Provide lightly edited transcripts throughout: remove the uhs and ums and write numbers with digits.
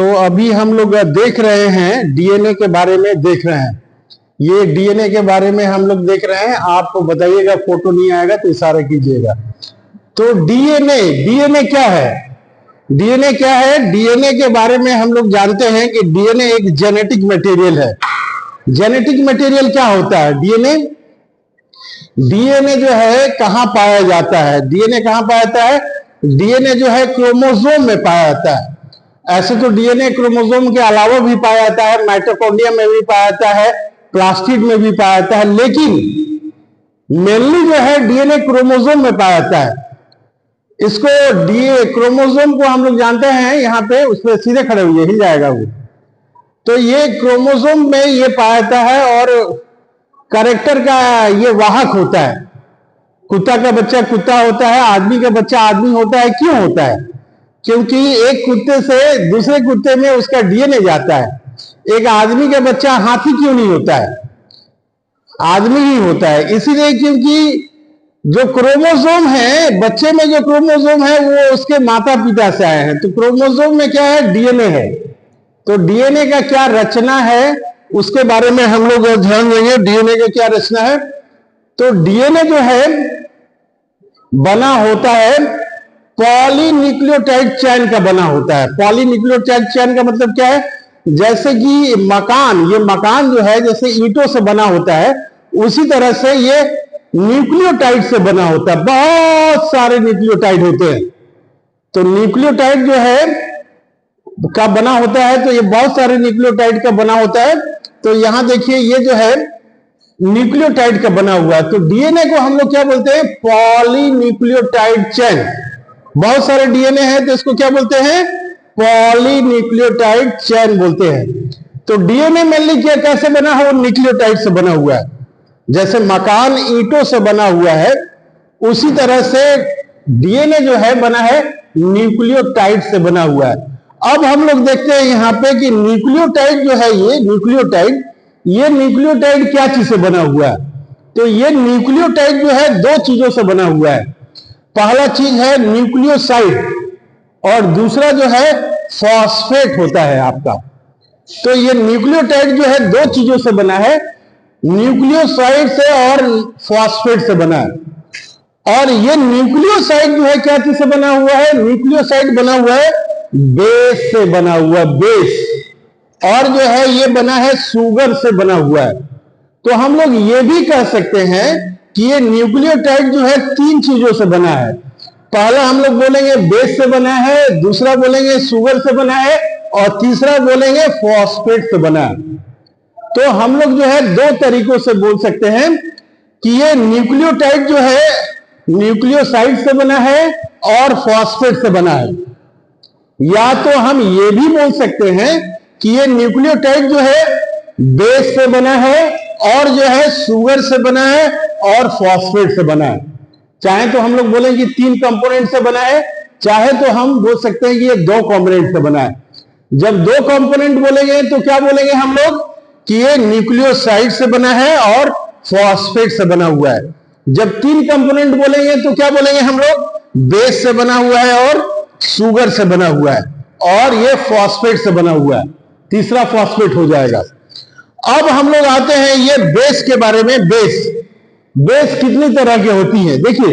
तो अभी हम लोग देख रहे हैं डीएनए के बारे में देख रहे हैं। ये डीएनए के बारे में हम लोग देख रहे हैं। आप बताइएगा, फोटो नहीं आएगा तो इशारा कीजिएगा। तो डीएनए डीएनए क्या है? डीएनए क्या है? डीएनए के बारे में हम लोग जानते हैं कि डीएनए एक जेनेटिक मटेरियल है। जेनेटिक मटेरियल क्या होता है? डीएनए डीएनए जो है कहां पाया जाता है? डीएनए कहां पाया जाता है? डीएनए जो है क्रोमोसोम में पाया जाता है। ऐसे तो डीएनए क्रोमोसोम के अलावा भी पाया जाता है, माइटोकॉन्ड्रिया में भी पाया जाता है, प्लास्टिड में भी पाया जाता है, लेकिन मेनली जो है डीएनए क्रोमोसोम में पाया जाता है। इसको डीए क्रोमोसोम को हम लोग जानते हैं, यहाँ पे उस पर सीधे खड़े हुए हिल जाएगा वो। तो ये क्रोमोसोम में ये पाया जाता है और कैरेक्टर का ये वाहक होता है। कुत्ता का बच्चा कुत्ता होता है, आदमी का बच्चा आदमी होता है। क्यों होता है? क्योंकि एक कुत्ते से दूसरे कुत्ते में उसका डीएनए जाता है। एक आदमी का बच्चा हाथी क्यों नहीं होता है? आदमी ही होता है। इसीलिए क्योंकि जो क्रोमोसोम है, बच्चे में जो क्रोमोसोम है वो उसके माता पिता से आए हैं। तो क्रोमोसोम में क्या है? डीएनए है। तो डीएनए का क्या रचना है उसके बारे में हम लोग ध्यान देंगे। डीएनए का क्या रचना है? तो डीएनए जो है बना होता है पॉलीन्यूक्लियोटाइड चेन का बना होता है। पॉलीन्यूक्लियोटाइड चेन का मतलब क्या है? जैसे कि मकान, ये मकान जो है जैसे ईंटों से बना होता है, उसी तरह से ये न्यूक्लियोटाइड से बना होता है। बहुत सारे न्यूक्लियोटाइड होते हैं। तो न्यूक्लियोटाइड जो है का बना होता है, तो ये बहुत सारे न्यूक्लियोटाइड का बना होता है। तो यहां देखिए, ये जो है न्यूक्लियोटाइड का बना हुआ है। तो डीएनए को हम लोग क्या बोलते हैं? Polynucleotide chain. बहुत सारे डीएनए हैं तो इसको क्या बोलते हैं? पॉलीन्यूक्लियोटाइड चेन बोलते हैं। तो डीएनए मेनली क्या कैसे बना है? वो न्यूक्लियोटाइड से बना हुआ है। जैसे मकान ईंटों से बना हुआ है, उसी तरह से डीएनए जो है बना है न्यूक्लियोटाइड से बना हुआ है। अब हम लोग देखते हैं यहां पे कि न्यूक्लियोटाइड जो है, ये न्यूक्लियोटाइड क्या चीज से बना हुआ है? तो ये न्यूक्लियोटाइड जो है दो चीजों से बना हुआ है। पहला चीज है न्यूक्लियोसाइड और दूसरा जो है फॉस्फेट होता है आपका। तो ये न्यूक्लियोटाइड जो है दो चीजों से बना है, न्यूक्लियोसाइड से और फॉस्फेट से बना है। और ये न्यूक्लियोसाइड जो है क्या चीज से बना हुआ है? न्यूक्लियोसाइड बना हुआ है बेस से बना हुआ, बेस। और जो है ये बना है शुगर से बना हुआ है। तो हम लोग ये भी कह सकते हैं कि ये न्यूक्लियोटाइड जो है तीन चीजों से बना है। पहला हम लोग बोलेंगे बेस से बना है, दूसरा बोलेंगे शुगर से बना है, और तीसरा बोलेंगे फॉस्फेट से बना है। तो हम लोग जो है दो तरीकों से बोल सकते हैं कि ये न्यूक्लियोटाइड जो है न्यूक्लियोसाइड से बना है और फॉस्फेट से बना है। या तो हम ये भी बोल सकते हैं कि ये न्यूक्लियोटाइड जो है बेस से बना है और जो है शुगर से बना है और फॉस्फेट से बना है। चाहे तो हम लोग बोलें कि तीन कंपोनेंट से बना है, चाहे तो हम बोल सकते हैं कि ये दो कंपोनेंट से बना है। जब दो कंपोनेंट बोलेंगे तो क्या बोलेंगे हम लोग? कि ये न्यूक्लियोसाइड से बना है और फॉस्फेट से बना हुआ है। जब तीन कंपोनेंट बोलेंगे तो क्या बोलेंगे हम लोग? बेस से बना हुआ है और शुगर से बना हुआ है और ये फॉस्फेट से बना हुआ है। तीसरा फॉस्फेट हो जाएगा। अब हम लोग आते हैं ये बेस के बारे में। बेस कितनी तरह की होती है? देखिए,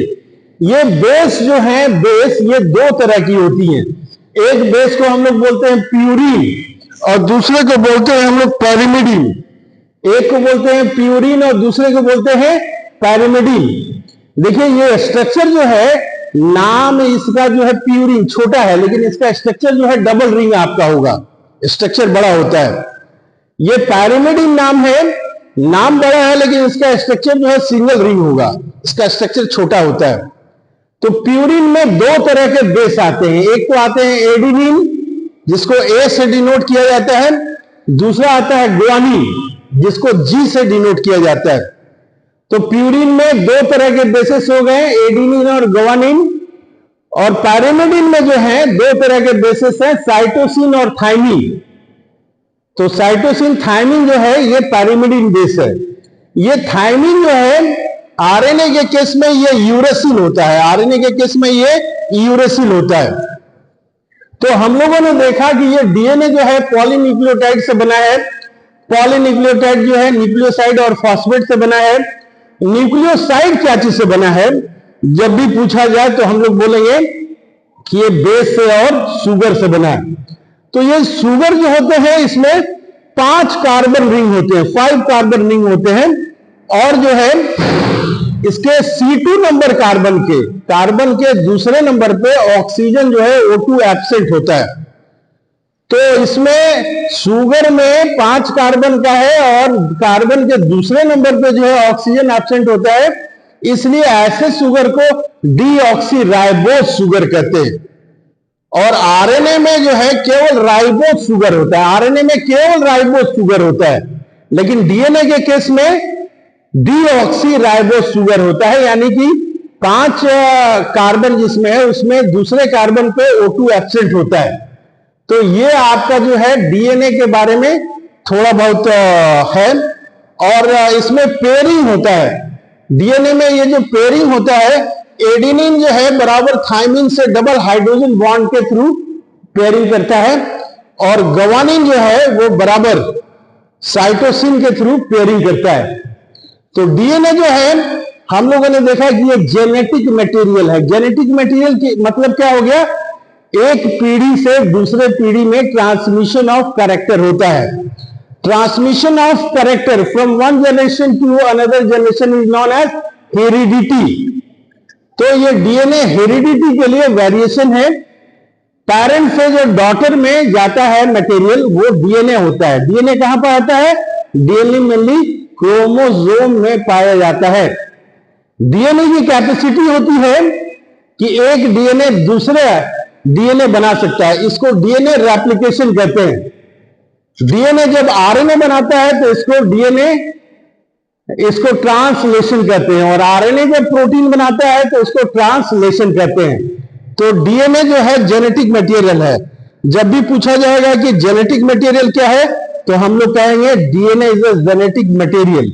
ये बेस जो है, बेस ये दो तरह की होती है। एक बेस को हम लोग बोलते हैं प्यूरिन और दूसरे को बोलते हैं हम लोग पैरिमिडिन। एक को बोलते हैं प्यूरिन और दूसरे को बोलते हैं पैरिमिडिन। देखिए, ये स्ट्रक्चर जो है, नाम इसका जो है प्यूरिन छोटा है, लेकिन इसका स्ट्रक्चर जो है डबल रिंग आपका होगा, स्ट्रक्चर बड़ा होता है। ये पैरिमिडिन नाम है, नाम बड़ा है लेकिन इसका स्ट्रक्चर जो है सिंगल रिंग होगा, इसका स्ट्रक्चर छोटा होता है। तो प्यूरिन में दो तरह के बेस आते हैं। एक तो आते हैं एडिनिन, जिसको ए से डिनोट किया जाता है, दूसरा आता है ग्वानिन, जिसको जी से डिनोट किया जाता है। तो प्यूरिन में दो तरह के बेसेस हो गए, एडिनिन और ग्वानिन। और पैरिमिडिन में जो है दो तरह के बेसेस हैं, साइटोसिन और थाइमिन। तो साइटोसिन थाइमिन जो है ये पैरिमिडिन बेस है। ये थाइमिन जो है आरएनए के केस में ये यूरेसिल होता है, आरएनए के केस में ये यूरेसिल होता है। तो हम लोगों ने देखा कि ये डीएनए जो है पॉलीन्यूक्लियोटाइड से बना है। पॉलीन्यूक्लियोटाइड जो है न्यूक्लियोसाइड और फॉस्फेट से बना है। न्यूक्लियोसाइड क्या चीज से बना है? जब भी पूछा जाए तो हम लोग बोलेंगे कि ये बेस से और शुगर से बना है। तो ये शुगर जो होते हैं इसमें 5 कार्बन रिंग होते हैं, 5 कार्बन रिंग होते हैं। और जो है इसके C2 नंबर कार्बन के दूसरे नंबर पे ऑक्सीजन जो है O2 एब्सेंट होता है। तो इसमें शुगर में 5 कार्बन का है और कार्बन के दूसरे नंबर पे जो है ऑक्सीजन एब्सेंट होता है, इसलिए ऐसे शुगर को डीऑक्सीराइबोस शुगर कहते हैं। और आरएनए में जो है केवल राइबोस शुगर होता है, आरएनए में केवल राइबोस शुगर होता है, लेकिन डीएनए के केस में डीऑक्सीराइबोस शुगर होता है, यानी कि 5 कार्बन जिसमें है उसमें दूसरे कार्बन पे O2 एब्सेंट होता है। तो ये आपका जो है डीएनए के बारे में थोड़ा बहुत है। और इसमें पेयरिंग होता है, डीएनए में ये जो पेयरिंग होता है, एडेनिन जो है बराबर थाइमिन से डबल हाइड्रोजन बॉन्ड के थ्रू पेयरिंग करता है, और गवानिन जो है वो बराबर साइटोसिन के थ्रू पेयरिंग करता है। तो डीएनए जो है हम लोगों ने देखा कि ये जेनेटिक मटेरियल है। जेनेटिक मटेरियल की मतलब क्या हो गया? एक पीढ़ी से दूसरे पीढ़ी में ट्रांसमिशन ऑफ कैरेक्टर होता है। Transmission of character from one generation to another generation is known as heredity. तो ये डीएनए हेरिडिटी के लिए वेरिएशन है। पेरेंट से जो डॉटर में जाता है मटेरियल वो डीएनए होता है। डीएनए कहां पर आता है? डीएनए मेनली क्रोमोसोम में पाया जाता है। डीएनए की कैपेसिटी होती है कि एक डीएनए दूसरे डीएनए बना सकता है, इसको डीएनए रेप्लिकेशन कहते हैं। डीएनए जब आरएनए बनाता है तो इसको ट्रांसलेशन कहते हैं, और आरएनए जब प्रोटीन बनाता है तो इसको ट्रांसलेशन कहते हैं। तो डीएनए जो है जेनेटिक मटेरियल है। जब भी पूछा जाएगा कि जेनेटिक मटेरियल क्या है, तो हम लोग कहेंगे DNA is a genetic material.